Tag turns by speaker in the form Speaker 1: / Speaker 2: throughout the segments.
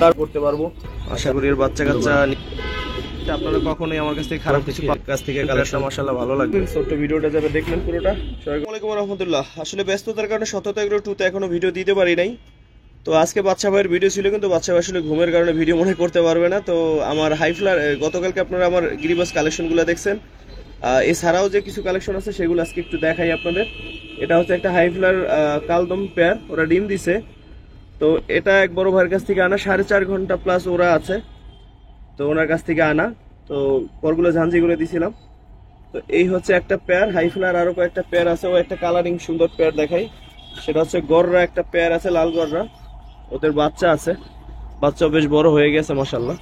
Speaker 1: তার করতে পারবো। আশা করি এর বাচ্চা কাচ্চা আপনারা কখনোই আমার কাছ থেকে খারাপ কিছু কাছ থেকে কালেকশন মাশাআল্লাহ ভালো লাগবে। ছোট্ট ভিডিওটা যাবে দেখলেন পুরোটা। আসসালামু আলাইকুম ওয়া রাহমাতুল্লাহ। আসলে ব্যস্ততার কারণে সততা এগ্রো 2 তে এখনো ভিডিও দিতে পারি নাই। তো আজকে বাচ্চা ভাইয়ের ভিডিও ছিল, কিন্তু বাচ্চা ভাই আসলে ঘুমের কারণে ভিডিও মনে করতে পারবে না। তো আমার হাইফ্লার গতকালকে আপনারা আমার গিরিবাস কালেকশনগুলো দেখছেন, এছাড়াও যে কিছু কালেকশন আছে সেগুলো আজকে একটু দেখাই আপনাদের। এটা হচ্ছে একটা হাইফ্লার কালদম পেয়ার, ওরা ডিম দিছে। তো এটা এক বড় ভাইয়ের কাছ থেকে আনা, 4.5 ঘন্টা প্লাস ওরা আছে, তো ওনার কাছ থেকে আনা। তো পরগুলো ঝাঞ্জিগুলো দিছিলাম। তো এই হচ্ছে একটা পেয়ার হাইফ্লার, আরো কয়েকটা পেয়ার আছে। ও একটা কালারিং সুন্দর পেয়ার দেখাই, সেটা হচ্ছে গররা একটা পেয়ার আছে, লাল গররা। ওদের বাচ্চা আছে, বাচ্চা বেশ বড় হয়ে গেছে মাশাআল্লাহ।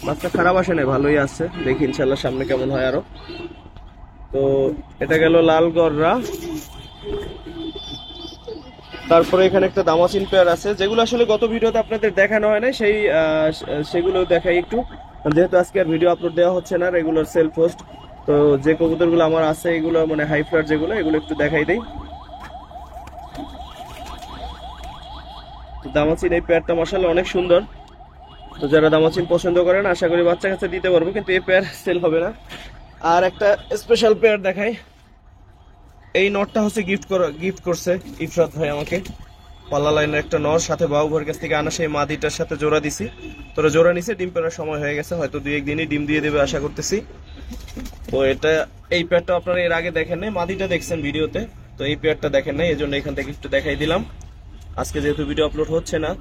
Speaker 1: বাচ্চা খারাপ আসে নাই, ভালোই আছে, দেখি ইনশাআল্লাহ সামনে কেমন হয় আরো। তো এটা গেল লাল গররা। তারপরে এখানে একটা দামাচিন পেয়ার আছে, যেগুলো আসলে গত ভিডিওতে আপনাদের দেখানো হয় না, সেগুলো দেখাই একটু, যেহেতু আজকে আর ভিডিও আপলোড দেওয়া হচ্ছে না, রেগুলার সেল পোস্ট। তো যে কবুতরগুলো আমার আছে এগুলো মানে হাইফ্লার যেগুলো, এগুলো একটু দেখাই দেই। দামাচিন এই পেয়ারটা মাশাআল্লাহ অনেক সুন্দর। তো যারা দামাচিন পছন্দ করেন আশা করি বাচ্চা কাচ্চা দিতে পারবো, কিন্তু এই পেয়ার সেল হবে না। আর একটা স্পেশাল পেয়ার দেখাই। এই নটটা হচ্ছে গিফট করছে ইফরাত ভাই আমাকে, পাল্লা লাইনের একটা নর, সাথে বাবু ভাইয়ের কাছ থেকে আনা সেই মাদিটার সাথে জোড়া দিছি। তোরা জোড়া নিছে, ডিম পেড়ার সময় হয়ে গেছে, হয়তো 2-1 দিনই ডিম দিয়ে দেবে আশা করতেছি। তো এটা এই পেয়ারটা আপনারা এর আগে দেখেন নাই, মাদিটা দেখছেন ভিডিওতে, তো এই পেয়ারটা দেখেন নাই, এজন্য এখান থেকে একটু দেখাই দিলাম। আজকে যেহেতু ভিডিও আপলোড হচ্ছে না,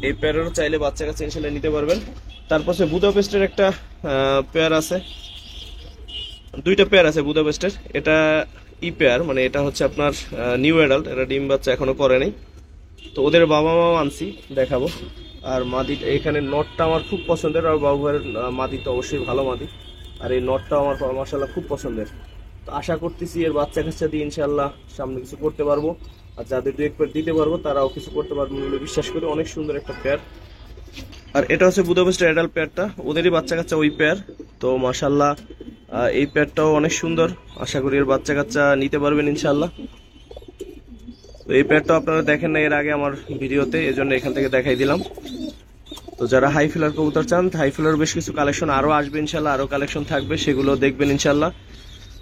Speaker 1: এই পেয়ারেরও চাইলে বাচ্চা কাছে ইনশাআল্লাহ নিতে পারবেন। তারপর বুদাপেস্টের একটা পেয়ার আছে, দুইটা পেয়ার আছে বুদাপেস্টের। এটা ই পেয়ার, মানে এটা হচ্ছে আপনার নিউ অ্যাডাল্ট, এটা ডিম বাচ্চা এখনো করে নাই। তো ওদের বাবা মাও আনছি, দেখাবো। আর মাদি এখানে নটটা আমার খুব পছন্দের, আর বাবু ভাইয়ের মাদি তো অবশ্যই ভালো মাদি। আর এই নটটাও আমার মাশাআল্লাহ খুব পছন্দের। তো আশা করতেছি এর বাচ্চা কাচ্চা দিয়ে ইনশাআল্লাহ সামনে কিছু করতে পারবো, আর যাদের 2-1 পেয়ার দিতে পারবো তারাও কিছু করতে পারবো বলে বিশ্বাস করি। অনেক সুন্দর একটা পেয়ার। আর এটা হচ্ছে বুদাপেস্টের অ্যাডাল্ট পেয়ারটা, ওদেরই বাচ্চা কাচ্চা ওই পেয়ার। তো মাশাআল্লাহ এই পেয়ারটাও অনেক সুন্দর, আশা করি এর বাচ্চা কাচ্চা নিতে পারবেন ইনশাআল্লাহ। তো এই পেয়ারটাও আপনারা দেখেন না এর আগে আমার ভিডিওতে, এজন্য এখান থেকে দেখাই দিলাম। তো যারা হাই ফিলার কবুতর চান, হাই ফিলার বেশ কিছু কালেকশন আরো আসবে ইনশাআল্লাহ, আরো কালেকশন থাকবে, সেগুলো দেখবেন ইনশাআল্লাহ।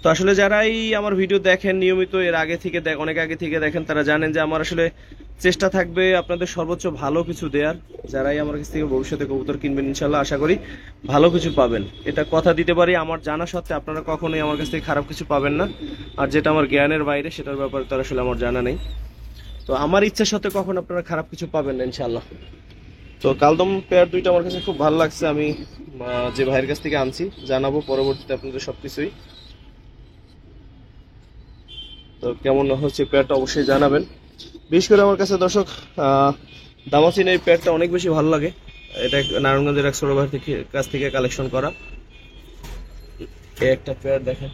Speaker 1: তো আসলে যারাই আমার ভিডিও দেখেন নিয়মিত, এর আগে থেকে অনেক আগে থেকে দেখেন, তারা জানেন যে আমার আসলে চেষ্টা থাকবে আপনাদের সর্বোচ্চ ভালো কিছু দেওয়ার। যারাই আমার কাছ থেকে ভবিষ্যতে কবুতর কিনবেন ইনশাআল্লাহ আশা করি ভালো কিছু পাবেন, এটা কথা দিতে পারি। আমার জানা সত্ত্বে আপনারা কখনোই আমার কাছ থেকে খারাপ কিছু পাবেন না। আর যেটা আমার জ্ঞানের বাইরে সেটার ব্যাপারে তো আসলে আমার জানা নেই। তো আমার ইচ্ছা সত্ত্বে কখন আপনারা খারাপ কিছু পাবেন না ইনশাআল্লাহ। তো কালদম পেয়ার দুইটা আমার কাছে খুব ভালো লাগছে, আমি যে ভাইয়ের কাছ থেকে আনছি জানাবো পরবর্তীতে আপনাদের সবকিছুই। তো কেমন হচ্ছে পেয়ারটা অবশ্যই জানাবেন। বিশেষ করে আমার কাছে দর্শক দামাচিন এই পেয়ারটা অনেক বেশি ভালো লাগে। এটা নারায়ণগঞ্জের এক ছোট ভাইয়ের কাছ থেকে কালেকশন করা। এই একটা পেয়ার দেখেন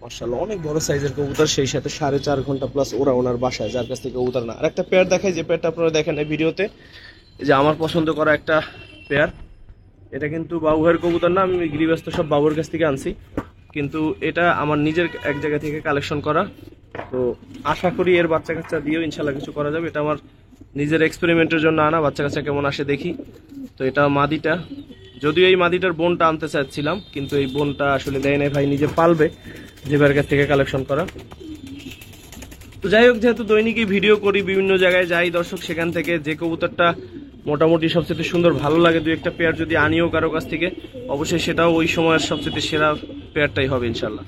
Speaker 1: মাশাআল্লাহ অনেক বড় সাইজের কবুতর, সেই সাথে 4.5 ঘন্টা প্লাস ওরা ওনার বাসায়, যার কাছ থেকে কবুতর না। আর একটা পেয়ার দেখাই, যে পেয়ারটা আপনারা দেখেন এই ভিডিওতে, যে আমার পছন্দ করা একটা পেয়ার। এটা কিন্তু বাবু ভাইয়ের কবুতর না, আমি গিরিবাস সব বাবুর কাছ থেকে আনছি, কিন্তু এটা আমার নিজের এক জায়গা থেকে কালেকশন করা। তো আশা করি এর বাচ্চা কাচ্চা দিয়েও ইনশাল্লাহ কিছু করা যাবে। এটা আমার নিজের এক্সপেরিমেন্টের জন্য আনা, বাচ্চা কাচ্চা কেমন আসে দেখি। তো এটা মাদিটা, যদিও এই মাদিটার বোনটা আনতে চাচ্ছিলাম, কিন্তু এই বোনটা আসলে দেয় নাই, ভাই নিজে পালবে, যে ভাইয়ের কাছ থেকে কালেকশন করা। তো যাই হোক, যেহেতু দৈনিকই ভিডিও করি, বিভিন্ন জায়গায় যাই দর্শক, সেখান থেকে যে কবুতরটা মোটামুটি সবচেয়ে সুন্দর ভালো লাগে, 2-1টা পেয়ার যদি আনিও কারো কাছ থেকে, অবশ্যই সেটাও ওই সময়ের সবচেয়ে সেরা পেয়ারটাই হবে ইনশাল্লাহ।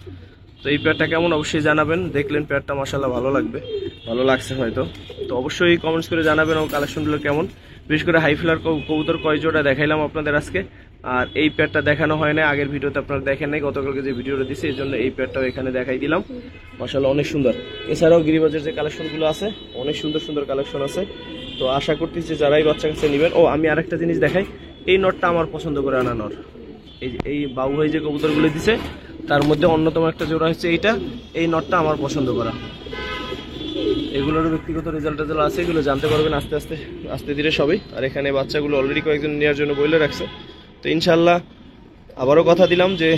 Speaker 1: তো এই পেয়ারটা কেমন অবশ্যই জানাবেন, দেখলেন পেয়ারটা মাশাআল্লাহ ভালো লাগবে, ভালো লাগছে হয়তো। তো অবশ্যই কমেন্টস করে জানাবেন ও কালেকশনগুলো কেমন। বিশেষ করে হাই ফিলার কবুতর কয় জোড়া দেখাইলাম আপনাদের আজকে, আর এই পেয়ারটা দেখানো হয় না, আগের ভিডিওতে আপনারা দেখেন নাই, গতকালকে যে ভিডিওটা দিছি এই জন্য এই পেয়ারটাও এখানে দেখাই দিলাম। মাশাআল্লাহ অনেক সুন্দর। এছাড়াও গিরিবাজের যে কালেকশনগুলো আছে, অনেক সুন্দর সুন্দর কালেকশন আছে। তো আশা করতেছি যে যারাই বাচ্চা কাছে নেবেন। ও আমি আরেকটা জিনিস দেখাই, এই নটটা আমার পছন্দ করে আনা নর। এই বাবু ভাই যে কবুতরগুলো দিছে তার মধ্যে অন্যতম একটা জোড়া হচ্ছে এইটা, এই নটটা আমার পছন্দ করা। এগুলোর ব্যক্তিগত রেজাল্ট আছে, এগুলো জানতে পারবেন আস্তে আস্তে আস্তে ধীরে সবই। আর এখানে বাচ্চাগুলো অলরেডি কয়েকজন নেওয়ার জন্য বলে রাখছে। তো ইনশাল্লাহ আবারও কথা দিলাম যে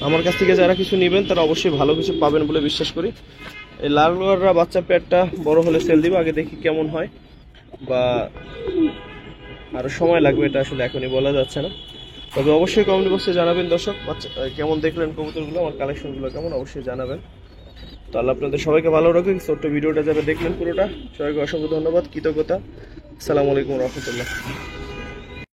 Speaker 1: আমার কাছ থেকে যারা কিছু নেবেন তারা অবশ্যই ভালো কিছু পাবেন বলে বিশ্বাস করি। এই লাল গররা বাচ্চা পেয়ারটা বড় হলে সেল দিব, আগে দেখি কেমন হয়। বা আরো সময় লাগবে, এটা আসলে এখনই বলা যাচ্ছে না। তবে অবশ্যই কমেন্ট বক্সে জানাবেন দর্শক কেমন দেখলেন কবুতরগুলো, আমার কালেকশনগুলো কেমন অবশ্যই জানাবেন। তো আল্লাহ আপনাদের সবাইকে ভালো রাখুন। ছোট্ট ভিডিওটা যাবে দেখলেন পুরোটা, সবাইকে অসংখ্য ধন্যবাদ, কৃতজ্ঞতা। আসসালামু আলাইকুম রহমতুল্লাহ।